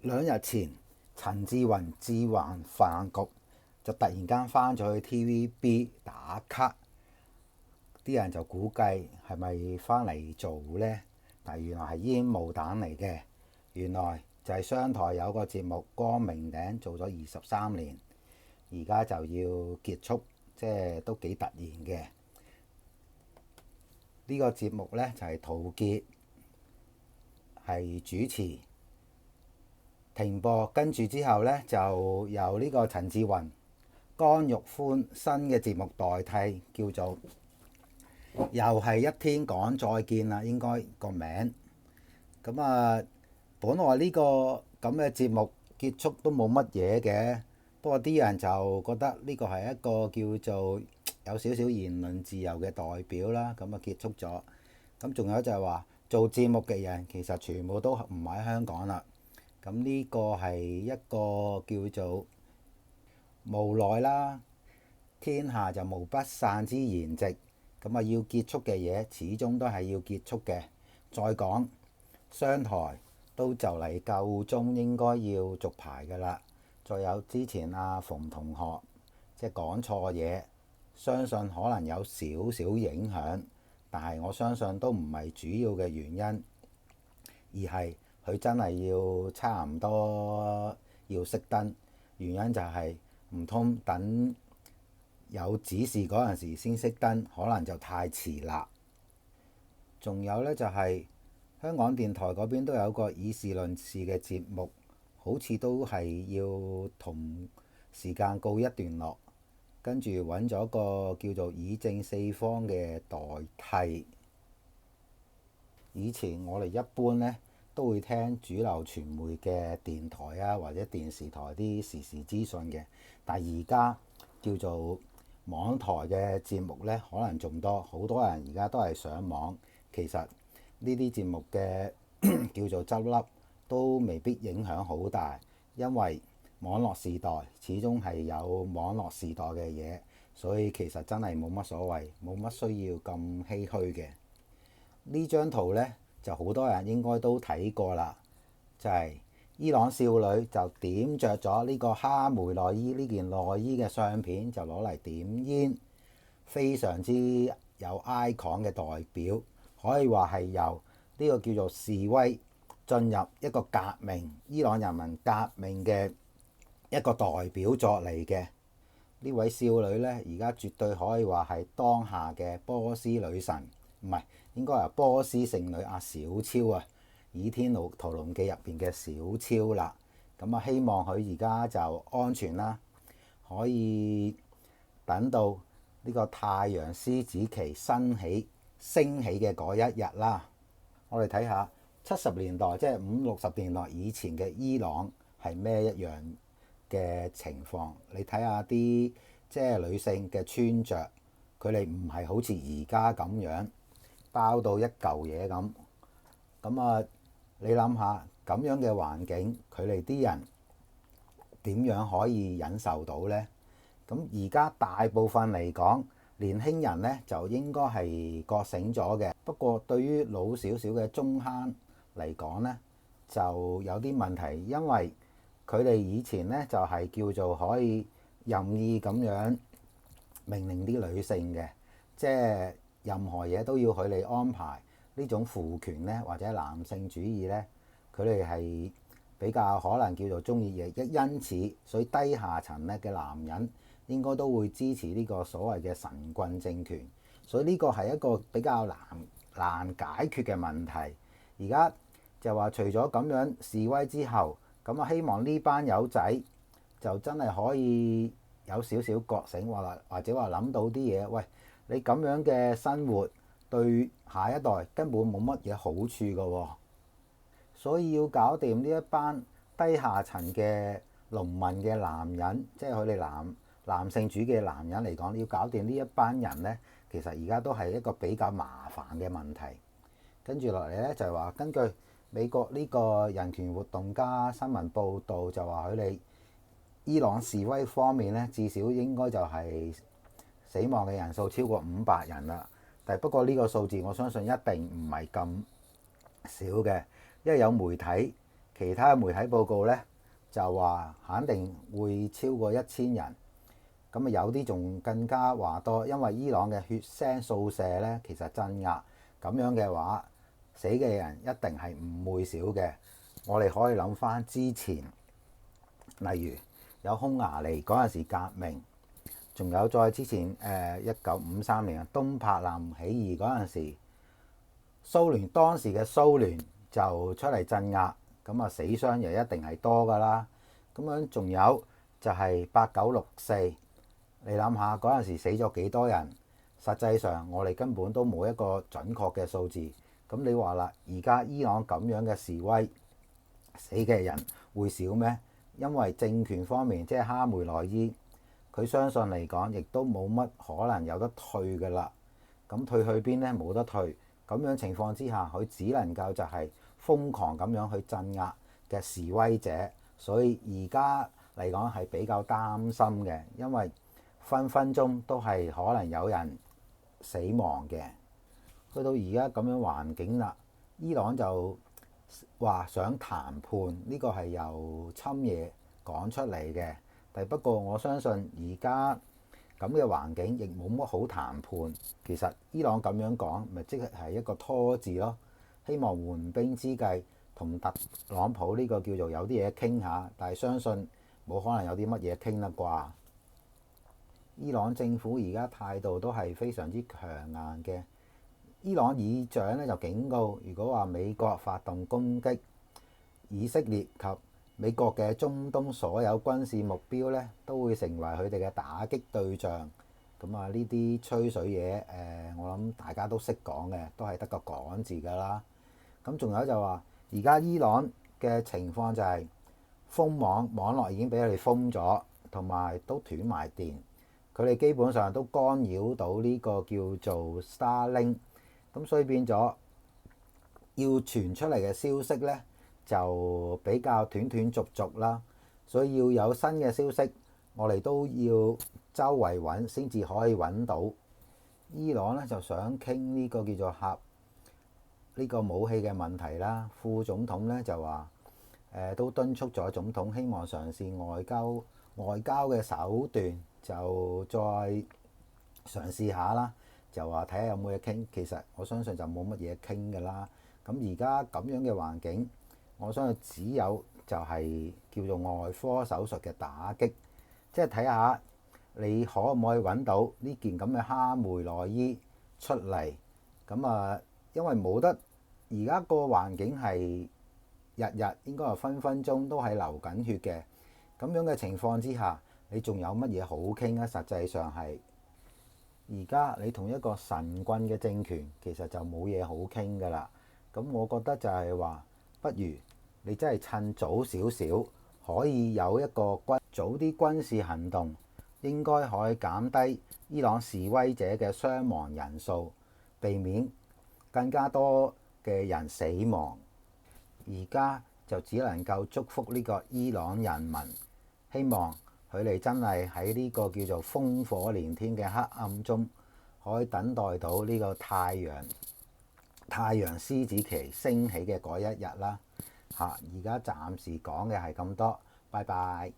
2日前，陳志雲智還飯局就突然間翻咗去 TVB 打卡，啲人就估計係咪翻嚟做呢？但原來係煙霧彈嚟嘅。原來就係商台有個節目《光明頂》做咗23年，而家就要結束，即係都幾突然嘅。呢個節目呢，就係陶傑係主持。停播，跟住之後呢，就由呢個陳志雲、江玉歡新嘅節目代替，叫做又係一天講再見啦，應該個名。咁啊，本來呢個咁嘅節目結束都冇乜嘢嘅，不過啲人就覺得呢個係一個叫做有少少言論自由嘅代表啦，咁啊結束咗。咁仲有就係話做節目嘅人其實全部都唔喺香港啦。咁呢個係一個叫做無奈啦，天下就無不散之筵席。咁啊，要結束嘅嘢始終都係要結束嘅。再講商台都就嚟夠鐘，應該要續牌㗎啦。再有之前阿馮同學即係講錯嘢，相信可能有少少影響，但係我相信都唔係主要嘅原因，而係佢真係要差唔多要熄燈，原因就係唔通等有指示嗰陣時先熄燈，可能就太遲啦。仲有呢，就係香港電台嗰邊都有個議事論事嘅節目，好似都係要同時間告一段落，跟住揾咗個叫做議政四方嘅代替。以前我哋一般呢，都會聽主流傳媒嘅電台啊，或者電視台啲時事資訊嘅。但係而家叫做網台嘅節目呢，可能仲多，好多人而家都係上網。其實呢啲節目嘅叫做執笠都未必影響好大，因為網絡時代始終係有網絡時代嘅嘢，所以其實真係冇乜所謂，冇乜需要咁唏噓嘅。呢張圖呢，就好多人應該都睇過啦，就係伊朗少女就點着咗呢個哈梅內伊呢件內衣嘅相片，就攞嚟點煙，非常之有 icon 嘅代表，可以話係由呢個叫做示威進入一個革命，伊朗人民革命嘅一個代表作嚟嘅。呢位少女呢，而家絕對可以話係當下嘅波斯女神，唔係，應該係波斯聖女阿小超啊，《倚天屠龍記》入邊嘅小超啦。咁啊，希望佢而家就安全啦，可以等到呢個太陽獅子旗升起嘅嗰一日啦。我哋睇下70年代，即係50、60年代以前嘅伊朗係咩一樣嘅情況？你睇下啲即係女性嘅穿着，佢哋唔係好似而家咁樣包到一嚿嘢咁。咁啊，你諗下咁樣嘅環境，佢哋啲人點樣可以忍受到呢？咁而家大部分嚟講，年輕人呢就應該係覺醒咗嘅。不過對於老少少嘅中坑嚟講呢，就有啲問題，因為佢哋以前呢就係叫做可以任意咁樣命令啲女性嘅，即係任何嘢都要佢哋安排。呢種父權呢，或者男性主義呢，佢哋係比較可能叫做中意嘢，因此所以低下層咧嘅男人應該都會支持呢個所謂嘅神棍政權，所以呢個係一個比較難解決嘅問題。而家就話除咗咁樣示威之後，咁啊希望呢班友仔就真係可以有少少覺醒，或者話諗到啲嘢。喂，你咁樣嘅生活對下一代根本冇乜嘢好處㗎喎，所以要搞掂呢一班低下層嘅農民嘅男人，即係佢哋男性主義嘅男人嚟講，要搞掂呢一班人呢，其實而家都係一個比較麻煩嘅問題。跟住落嚟呢，就係話，根據美國呢個人權活動家新聞報導，就話佢哋伊朗示威方面呢，至少應該就係死亡嘅人數超過500人啦。但不過呢個數字我相信一定唔係咁少嘅，因為有媒體其他媒體報告呢，就話肯定會超過1000人。咁啊有啲仲更加話多，因為伊朗嘅血腥掃射呢，其實鎮壓咁樣嘅話，死嘅人一定係唔會少嘅。我哋可以諗翻之前，例如有匈牙利嗰陣時革命，仲有再之前1953年東柏林起義嗰陣時，當時嘅蘇聯就出嚟鎮壓，咁啊死傷又一定係多㗎啦。咁樣仲有就係8964。你諗下嗰陣時死咗幾多人？實際上我哋根本都冇一個準確嘅數字。咁你話啦，而家伊朗咁樣嘅示威，死嘅人會少咩？因為政權方面即係哈梅內伊，佢相信嚟講亦都冇乜可能有得退㗎啦。咁退去邊呢？冇得退。咁樣情況之下，佢只能夠就係瘋狂咁樣去鎮壓嘅示威者。所以而家嚟講係比較擔心嘅，因為分分鐘都係可能有人死亡嘅。去到而家咁樣環境啦，伊朗就話想談判，呢個係由侵爺講出嚟嘅。但不過我相信而家咁嘅環境亦冇乜好談判。其實伊朗咁樣講，咪即係一個拖字咯。希望緩兵之計同特朗普呢個叫做有啲嘢傾下，但係相信冇可能有啲乜嘢傾啦啩。伊朗政府而家態度都係非常之強硬嘅。伊朗議長咧就警告，如果話美國發動攻擊以色列及美國嘅中東所有軍事目標咧，都會成為佢哋嘅打擊對象。咁啊，呢啲吹水嘢我諗大家都識講嘅，都係得個講字㗎啦。咁仲有就話，而家伊朗嘅情況就係封網絡已經俾佢哋封咗，同埋都斷埋電。佢哋基本上都干擾到呢個叫做 Starlink， 咁所以變咗要傳出嚟嘅消息呢，就比較斷斷續續啦。所以要有新嘅消息，我哋都要周圍揾先至可以揾到。伊朗呢就想傾呢個叫做核呢個武器嘅問題啦。副總統呢就話都敦促咗總統，希望嘗試外交嘅手段。就再嘗試下啦，就話睇下有冇嘢傾。其實我相信就冇乜嘢傾㗎啦。咁而家咁樣嘅環境，我相信只有就係叫做外科手術嘅打擊，即係睇下你可唔可以揾到呢件咁嘅哈梅內伊出嚟。咁啊，因為冇得而家個環境係日日應該係分分鐘都係流緊血嘅。咁樣嘅情況之下，你仲有乜嘢好傾啊？實際上係而家你同一個神棍嘅政權，其實就冇嘢好傾㗎啦。咁我覺得就係話，不如你真係趁早少少，可以有一個早啲軍事行動，應該可以減低伊朗示威者嘅傷亡人數，避免更加多嘅人死亡。而家就只能夠祝福呢個伊朗人民，希望佢哋真係喺呢個叫做烽火連天嘅黑暗中，可以等待到呢個太陽獅子旗升起嘅嗰一日啦。而家暫時講嘅係咁多，拜拜。